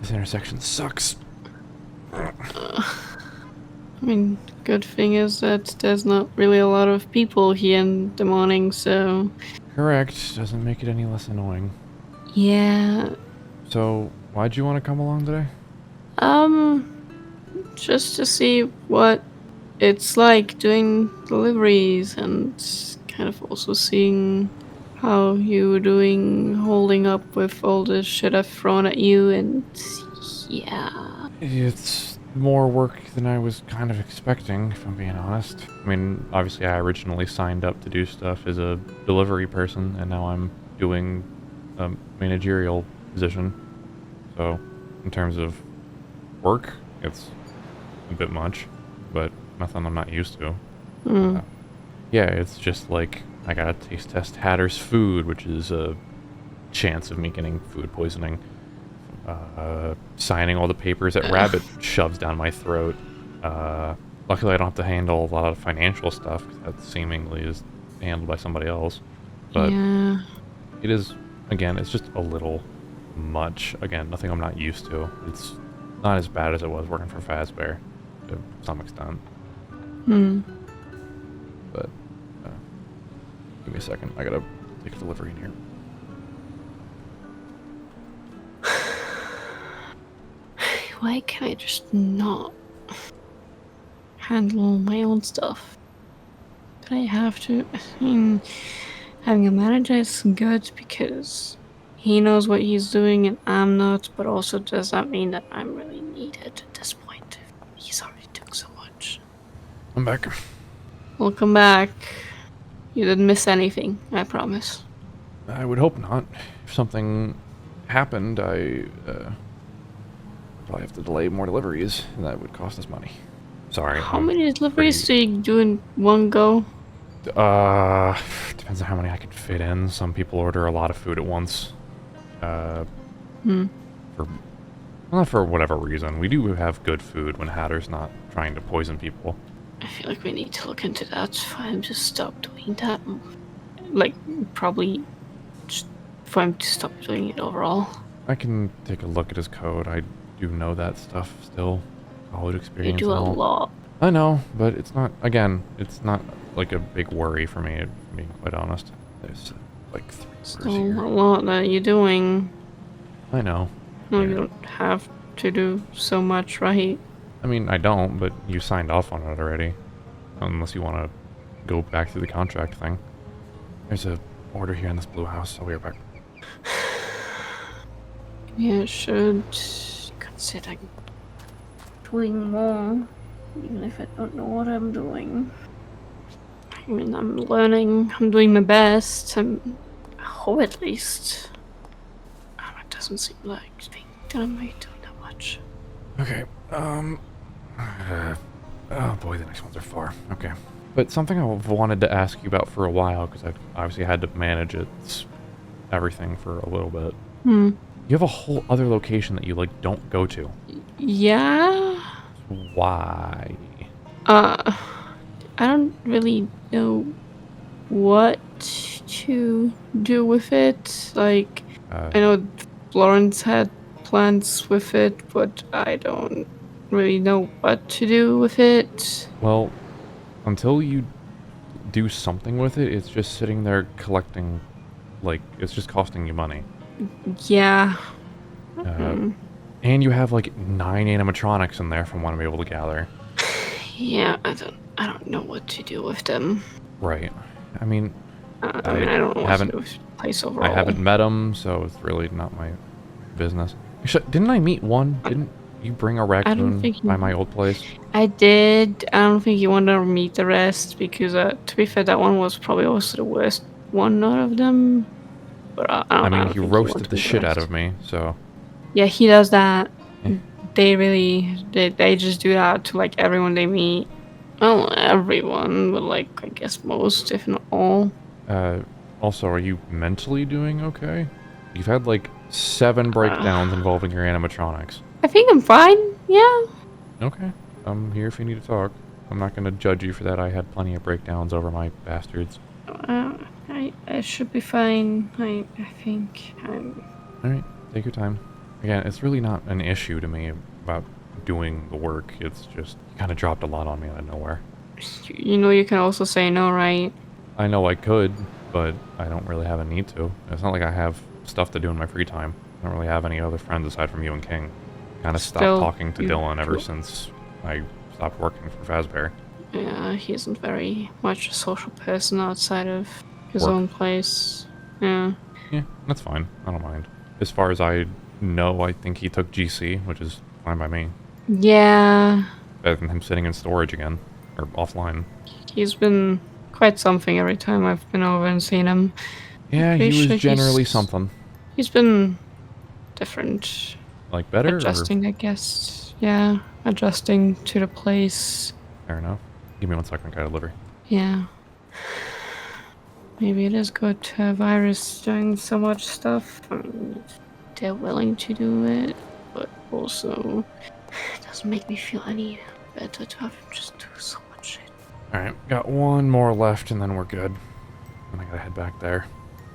This intersection sucks. I mean, good thing is that there's not really a lot of people here in the morning, so... Correct. Doesn't make it any less annoying. Yeah. So, why'd you want to come along today? Just to see what it's like doing deliveries and kind of also seeing how you were doing, holding up with all the shit I've thrown at you, and yeah. It's more work than I was kind of expecting, if I'm being honest. I mean, obviously I originally signed up to do stuff as a delivery person, and now I'm doing a managerial position. So, in terms of work, it's a bit much, but nothing I'm not used to. Yeah, it's just like, I gotta taste test Hatter's food, which is a chance of me getting food poisoning. Signing all the papers that Rabbit shoves down my throat. Luckily I don't have to handle a lot of financial stuff, 'cause that seemingly is handled by somebody else. But Yeah. it is, again, it's just a little much. Again, nothing I'm not used to. It's not as bad as it was working for Fazbear, to some extent. But, give me a second. I gotta take a delivery in here. Why can't I just not handle my own stuff? Do I have to? I mean, having a manager is good because he knows what he's doing and I'm not, but also does that mean that I'm really needed at this point? He's already doing so much. I'm back. Welcome back. You didn't miss anything, I promise. I would hope not. If something happened, I probably have to delay more deliveries, and that would cost us money. Sorry. How many deliveries do you do in one go? Depends on how many I can fit in. Some people order a lot of food at once. For, well, not for whatever reason. We do have good food when Hatter's not trying to poison people. I feel like we need to look into that for him to stop doing that. Like, probably just for him to stop doing it overall. I can take a look at his code. I do know that stuff still. College experience. You do a and all. lot. I know, but it's not, again, it's not like a big worry for me, being quite honest. There's like 3 Still here. a lot that you're doing. I know. No, Yeah. you don't have to do so much, right? I mean, I don't, but you signed off on it already. Unless you want to go back through the contract thing. There's a order here in this blue house. I'll be right back. Yeah, should consider doing more, even if I don't know what I'm doing. I mean, I'm learning, I'm doing my best, I hope at least. It doesn't seem like that I'm really doing that much. Okay, oh boy, the next ones are far. Okay. But something I've wanted to ask you about for a while, because I've obviously had to manage everything for a little bit. You have a whole other location that you, like, don't go to. Yeah? Why? I don't really know what to do with it. Like, I know Florence had plans with it, but I don't really know what to do with it. Well, until you do something with it, it's just sitting there collecting, like, it's just costing you money. Yeah. And you have, like, 9 animatronics in there from what I'm able to gather. Yeah, I don't know what to do with them. Right. I mean, I don't know what to do with the place overall. I haven't met them, so it's really not my business. Actually, didn't I meet one? Didn't you bring a raccoon by my old place? I did. I don't think you want to meet the rest because, to be fair, that one was probably also the worst one out of them. But I mean, he roasted the shit out of me, so. Yeah, he does that. Yeah. They just do that to, like, everyone they meet. Well, everyone, but, like, I guess most, if not all. Also, are you mentally doing okay? You've had, like, 7 breakdowns involving your animatronics. I think I'm fine, yeah. Okay. I'm here if you need to talk. I'm not going to judge you for that. I had plenty of breakdowns over my bastards. I should be fine. I think I'm... Alright, take your time. Again, it's really not an issue to me about doing the work. It's just, you kind of dropped a lot on me out of nowhere. You know you can also say no, right? I know I could, but I don't really have a need to. It's not like I have stuff to do in my free time. I don't really have any other friends aside from you and King. Kind of stopped Still, talking to you Dylan ever could- since I stopped working for Fazbear. Yeah, he isn't very much a social person outside of his Work. own place. Yeah. Yeah, that's fine. I don't mind. As far as I know, I think he took GC, which is fine by me. Yeah. Better than him sitting in storage again. Or offline. He's been quite something every time I've been over and seen him. Yeah, Pretty he was sure generally something. He's been different. Like better, Adjusting, I guess. Yeah, adjusting to the place. Fair enough. Give me 1 second, I gotta deliver. Yeah. Maybe it is good to have Iris doing so much stuff. I mean, they're willing to do it, but also it doesn't make me feel any better to have him just do so much shit. Alright, got one more left and then we're good. And I gotta head back there.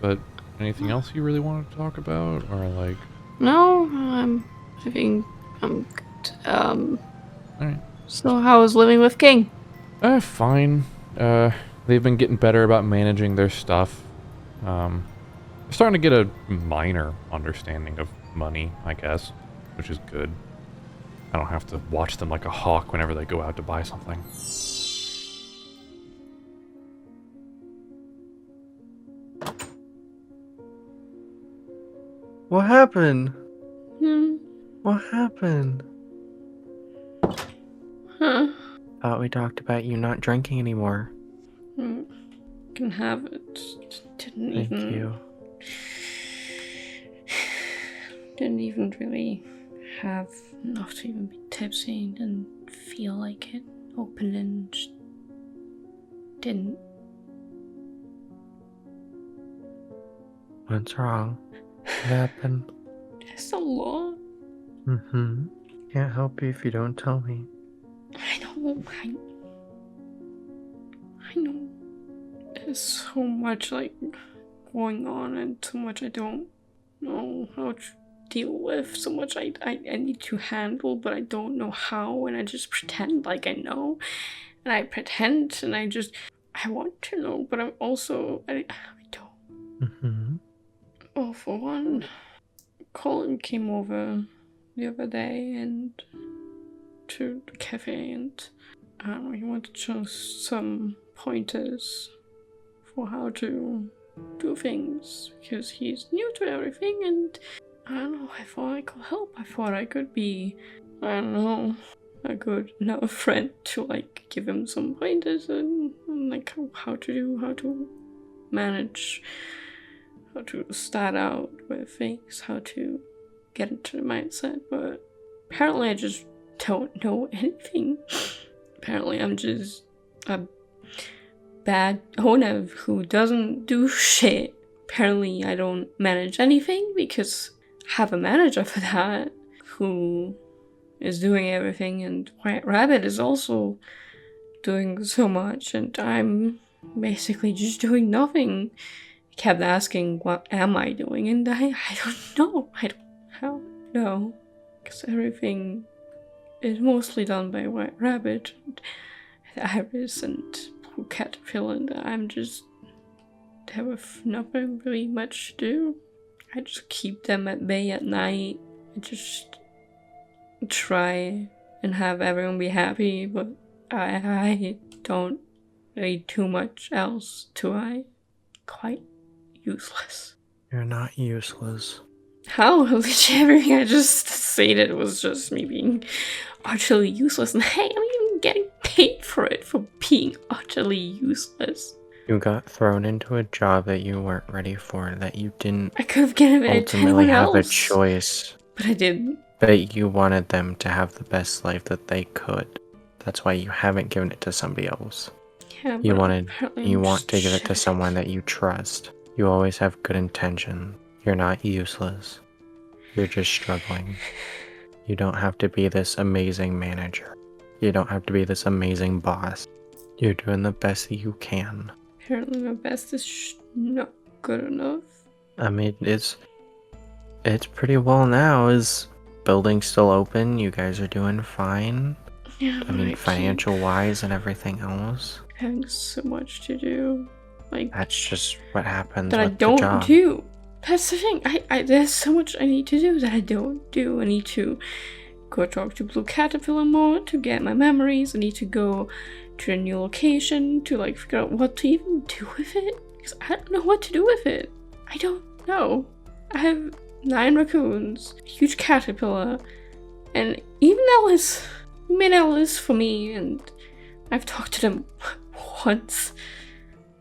But anything else you really wanted to talk about? Or like... No, I think I'm good. Alright. So how is living with King? Fine. They've been getting better about managing their stuff. They're starting to get a minor understanding of money, I guess, which is good. I don't have to watch them like a hawk whenever they go out to buy something. What happened? Hmm. What happened? Huh. Thought we talked about you not drinking anymore. Can have it. Didn't Thank even. you. Didn't even really have enough to even be tipsy. Didn't feel like it. Opened and just didn't. What's wrong? What happened? It's a lot. Mm-hmm. Can't help you if you don't tell me. I know. I know. There's so much like going on and so much I don't know how to deal with. So much I need to handle, but I don't know how. And I just pretend like I know. And I pretend and I want to know, but I'm also I don't. Mm-hmm. Oh, for one, Colin came over the other day and to the cafe and I don't know, he wanted just some pointers for how to do things because he's new to everything and I don't know, I thought I could help. I thought I could be, I don't know, a good enough friend to like give him some pointers and like how to manage, how to start out with things, how to get into the mindset, but apparently I just don't know anything. Apparently I'm just a bad owner who doesn't do shit. Apparently I don't manage anything because I have a manager for that who is doing everything and White Rabbit is also doing so much and I'm basically just doing nothing. He kept asking what am I doing and I don't know. I don't know because everything is mostly done by White Rabbit and Iris and Blue Caterpillar and I'm just there with nothing really much to do. I just keep them at bay at night. I just try and have everyone be happy, but I don't really do much else, do I? Quite useless. You're not useless. How? Literally everything I just stated was just me being utterly useless, and hey, I'm even getting paid for it, for being utterly useless. You got thrown into a job that you weren't ready for, that you didn't I could have given it to ultimately anyone have a else, choice. but I didn't. But you wanted them to have the best life that they could. That's why you haven't given it to somebody else. Yeah, You but want just to give it to shit. someone that you trust. You always have good intention. You're not useless. You're just struggling. You don't have to be this amazing manager. You don't have to be this amazing boss. You're doing the best that you can. Apparently my best is not good enough. I mean, it's It's pretty well now. Is building still open? You guys are doing fine? Yeah, I mean, keep financial wise and everything else? having so much to do. Like, That's just what happens that I with the don't job. do. That's the thing. There's so much I need to do that I don't do. I need to go talk to Blue Caterpillar more to get my memories. I need to go to a new location to like figure out what to even do with it. Because I don't know what to do with it. I don't know. I have 9 raccoons, a huge caterpillar, and even Alice. You made Alice for me, and I've talked to them once.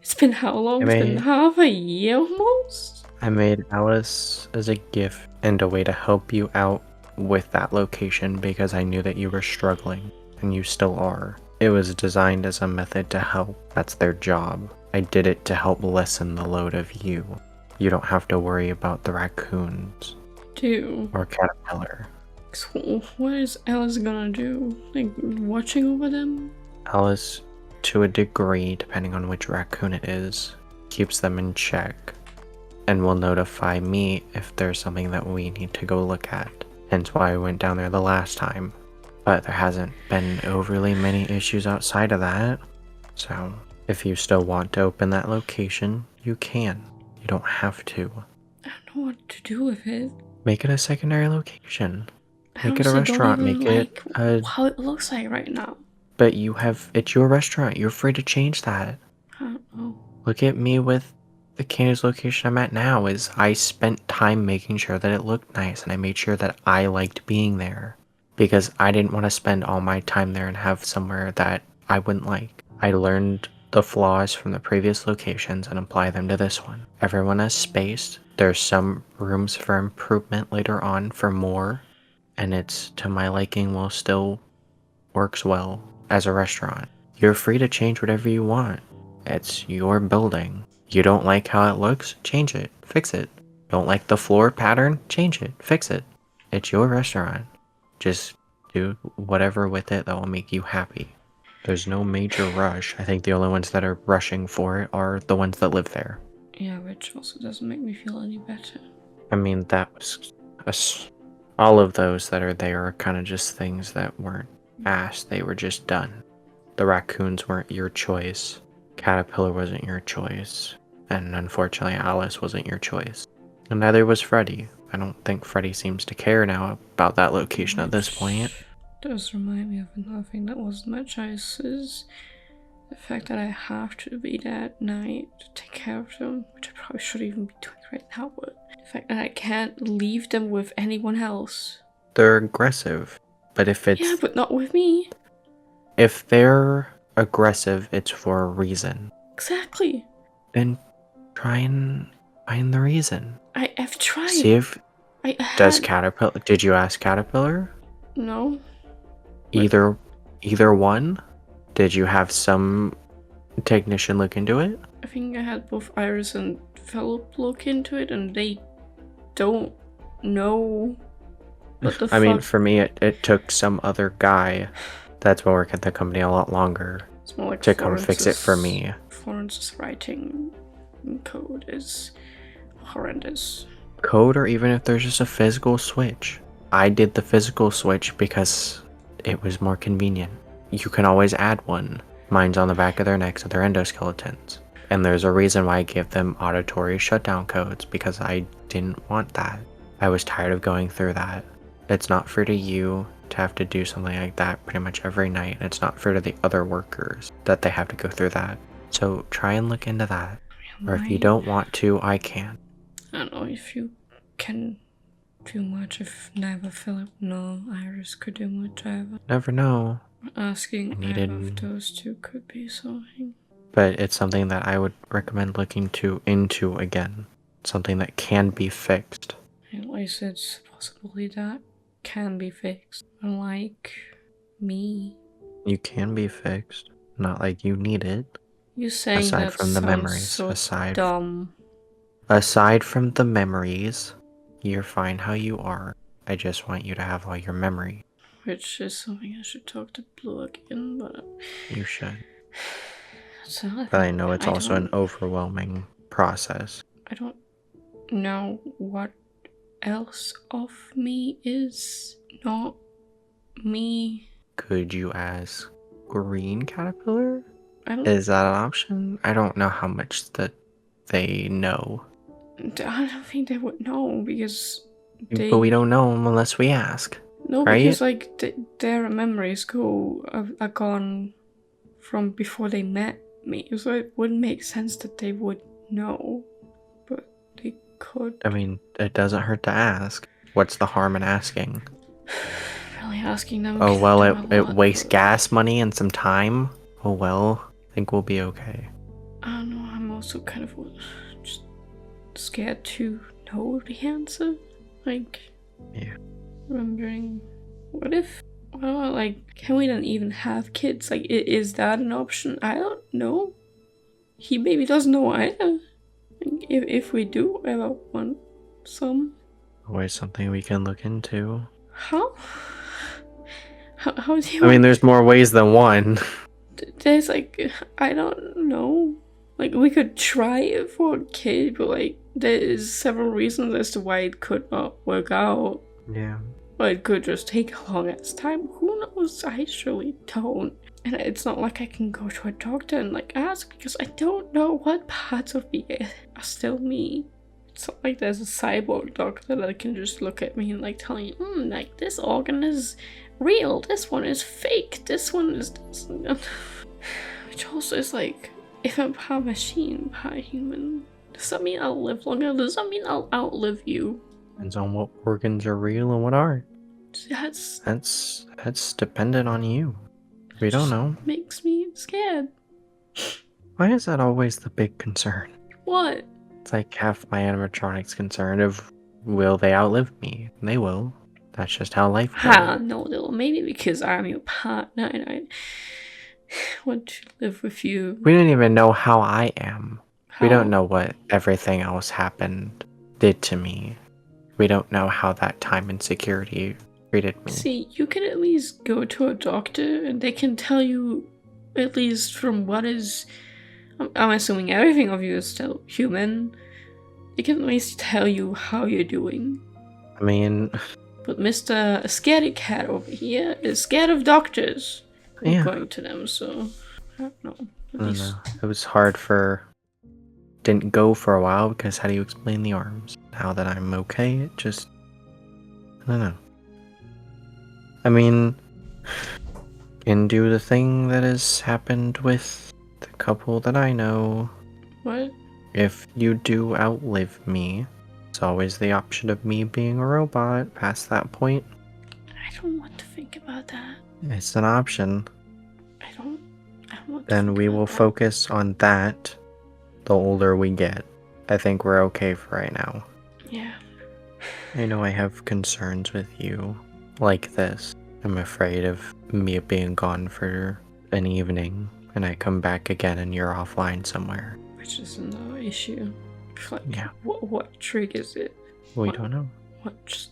It's been how long? It's been half a year almost? I made Alice as a gift and a way to help you out with that location because I knew that you were struggling, and you still are. It was designed as a method to help. That's their job. I did it to help lessen the load of you. You don't have to worry about the raccoons. Or Caterpillar. So what is Alice gonna do? Like, watching over them? Alice, to a degree, depending on which raccoon it is, keeps them in check and will notify me if there's something that we need to go look at. Hence why I went down there the last time. But there hasn't been overly many issues outside of that. So, if you still want to open that location, you can. You don't have to. I don't know what to do with it. Make it a secondary location. I Make it a honestly restaurant. don't even Make it a... how it looks like right now. But it's your restaurant. You're free to change that. I don't know. Look at me with the Candace location I'm at now. Is I spent time making sure that it looked nice, and I made sure that I liked being there. Because I didn't want to spend all my time there and have somewhere that I wouldn't like. I learned the flaws from the previous locations and apply them to this one. Everyone has space. There's some rooms for improvement later on for more, and it's to my liking while still works well as a restaurant. You're free to change whatever you want. It's your building. You don't like how it looks? Change it. Fix it. Don't like the floor pattern? Change it. Fix it. It's your restaurant. Just do whatever with it that will make you happy. There's no major rush. I think the only ones that are rushing for it are the ones that live there. Yeah, which also doesn't make me feel any better. I mean, that was... all of those that are there are kind of just things that weren't asked. They were just done. The raccoons weren't your choice. Caterpillar wasn't your choice. And unfortunately, Alice wasn't your choice. And neither was Freddy. I don't think Freddy seems to care now about that location at this point. Does remind me of another thing that wasn't my choice, is the fact that I have to be there at night to take care of them, which I probably should even be doing right now, but the fact that I can't leave them with anyone else. They're aggressive, but if it's... yeah, but not with me. If they're aggressive, it's for a reason. Exactly. Then try and find the reason. I've tried. See if... Does Caterpillar... Did you ask Caterpillar? No. Either one? Did you have some technician look into it? I think I had both Iris and Philip look into it, and they don't know what the fuck. I mean, for me, it took some other guy that's been working at the company a lot longer it's more like to come fix it for me. Florence's writing code is horrendous. Code, or even if there's just a physical switch. I did the physical switch because it was more convenient. You can always add one. Mine's on the back of their necks of their endoskeletons. And there's a reason why I give them auditory shutdown codes, because I didn't want that. I was tired of going through that. It's not fair to you to have to do something like that pretty much every night. It's not fair to the other workers that they have to go through that. So try and look into that. Or if you don't want to, I can. I don't know if you can do much, if neither Philip nor Iris could do much either. Never know. Asking either of those two could be something. But it's something that I would recommend looking into again. Something that can be fixed. At least it's a possibility that can be fixed. Unlike me. You can be fixed. Not like you need it. You saying aside that from the memories. So dumb. Aside from the memories, you're fine how you are. I just want you to have all your memory. Which is something I should talk to Blue again, but... You should. But I know it's also an overwhelming process. I don't know what else of me is not me. Could you ask Green Caterpillar? I don't, Is that an option? I don't know how much that they know. I don't think they would know because they. But we don't know them unless we ask. No, right? because like their memories are gone from before they met me, so it wouldn't make sense that they would know, but they could. I mean, it doesn't hurt to ask. What's the harm in asking? Really asking them. Oh, well, can do a it lot, wastes but gas money and some time. Oh, well, I think we'll be okay. I don't know. I'm also kind of just scared to know the answer. Like, Yeah. remembering, what if? Well, like, can we then even have kids? Like, is that an option? I don't know. He maybe doesn't know either. Like, if we do ever want some. Always something we can look into. How? How do you? I mean, there's more ways than one. There's like, I don't know. Like, we could try it for a kid, but like, there's several reasons as to why it could not work out. Yeah. Or it could just take a long ass time. Who knows? I surely don't. And it's not like I can go to a doctor and like ask because I don't know what parts of me are still me. It's not like there's a cyborg doctor that can just look at me and like tell me, like this organ is real, this one is fake, this one is this. Which also is like, if I'm part machine, part human, does that mean I'll live longer? Does that mean I'll outlive you? Depends on what organs are real and what aren't. That's dependent on you. We don't know. Makes me scared. Why is that always the big concern? What? It's like half my animatronics concerned of will they outlive me? And they will. That's just how life goes. Ha, no, little. Maybe because I'm your partner and I want to live with you. We don't even know how I am. We How? don't know what everything else happened did to me. We don't know how that time and security treated me. See, you can at least go to a doctor and they can tell you, at least from what is... I'm assuming everything of you is still human. They can at least tell you how you're doing. I mean... But Mr. Scaredy Cat over here is scared of doctors. Yeah. Going to them, so... I don't know. At I don't least... know. It was hard for... Didn't go for a while because how do you explain the arms? Now that I'm okay, it just... I don't know. I mean... Can do the thing that has happened with the couple that I know. What? If you do outlive me, it's always the option of me being a robot past that point. I don't want to think about that. It's an option. I don't want to Then think we about will that. focus on that the older we get. I think we're okay for right now. Yeah. I know I have concerns with you like this. I'm afraid of me being gone for an evening and I come back again and you're offline somewhere. Which is no issue. Like, Yeah. What triggers it? We What- don't know. What just...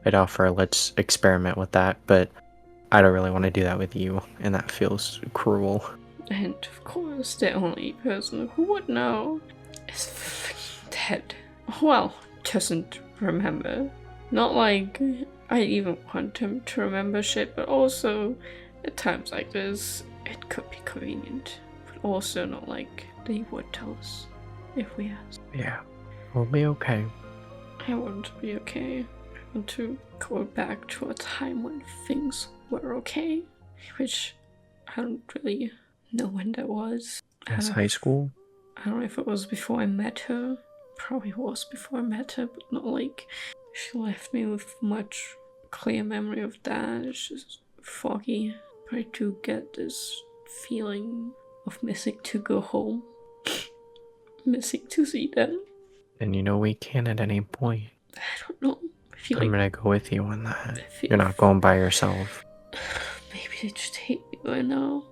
I'd offer let's experiment with that, but I don't really want to do that with you, and that feels cruel. And of course, the only person who would know is fucking dead. Well, doesn't remember. Not like I even want him to remember shit, but also at times like this, it could be convenient. But also not like they would tell us if we asked. Yeah, we'll be okay. I want to be okay. I want to go back to a time when things were okay, which I don't really know when that was. That's high school? I don't know if it was before I met her. Probably was before I met her, but not like she left me with much clear memory of that. It's just foggy. But I do get this feeling of missing to go home. Missing to see them. And you know we can at any point. I don't know. I feel I'm like gonna go with you on that. I feel You're not going by yourself. maybe they just hate me by now.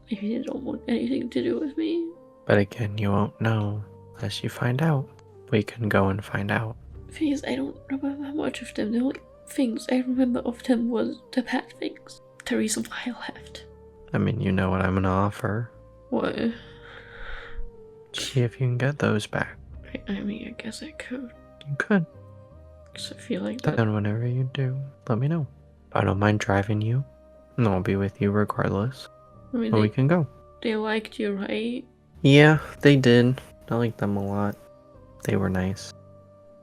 Maybe they don't want anything to do with me. But again, you won't know unless you find out. We can go and find out. Thing is, I don't remember much of them. The only things I remember of them was the bad things. The reason why I left. I mean, you know what I'm gonna offer. What? See if you can get those back. I mean, I guess I could. You could. 'Cause I feel like that. Then whenever you do, let me know. I don't mind driving you, and I'll be with you regardless. I mean, And we can go. they liked you, right? Yeah, they did. I like them a lot. They were nice.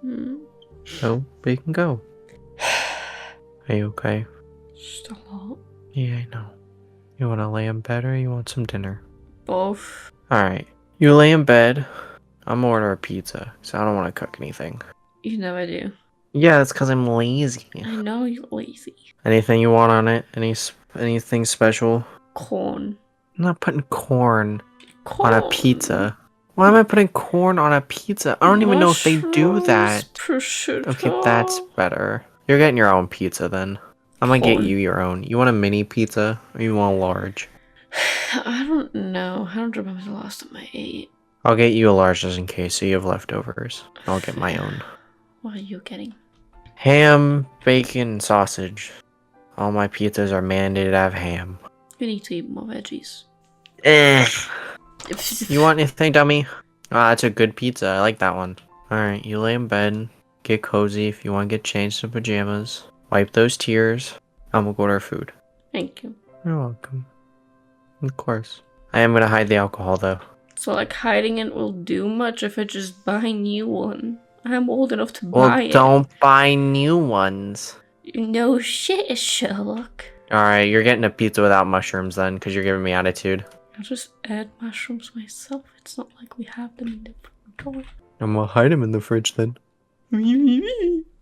Hmm. So, we can go. Are you okay? Just a lot. Yeah, I know. You want to lay in bed or you want some dinner? Both. Alright. You lay in bed. I'm gonna order a pizza, so I don't want to cook anything. You never do. Yeah, that's because I'm lazy. I know you're lazy. Anything you want on it? Anything special? Corn. I'm not putting corn Corn. on a pizza. Why am I putting corn on a pizza? I don't even know if they do that. Prosciutto. Okay, that's better. You're getting your own pizza then. I'm gonna get Corn. you your own. You want a mini pizza or you want a large? I don't know. I don't remember the last time I ate. I'll get you a large just in case so you have leftovers. I'll get my own. What are you getting? Ham, bacon, sausage. All my pizzas are mandated to have ham. You need to eat more veggies. Eh. You want anything, dummy? Ah, that's a good pizza. I like that one. Alright, you lay in bed. Get cozy if you want to get changed to pajamas. Wipe those tears. And we'll go to our food. Thank you. You're welcome. Of course. I am gonna hide the alcohol though. So, like, hiding it will do much if I just buy a new one. I'm old enough to Well, buy it. don't buy new ones. No shit, Sherlock. Alright, you're getting a pizza without mushrooms then, because you're giving me attitude. I'll just add mushrooms myself. It's not like we have them in the food drawer. I'm gonna hide them in the fridge then.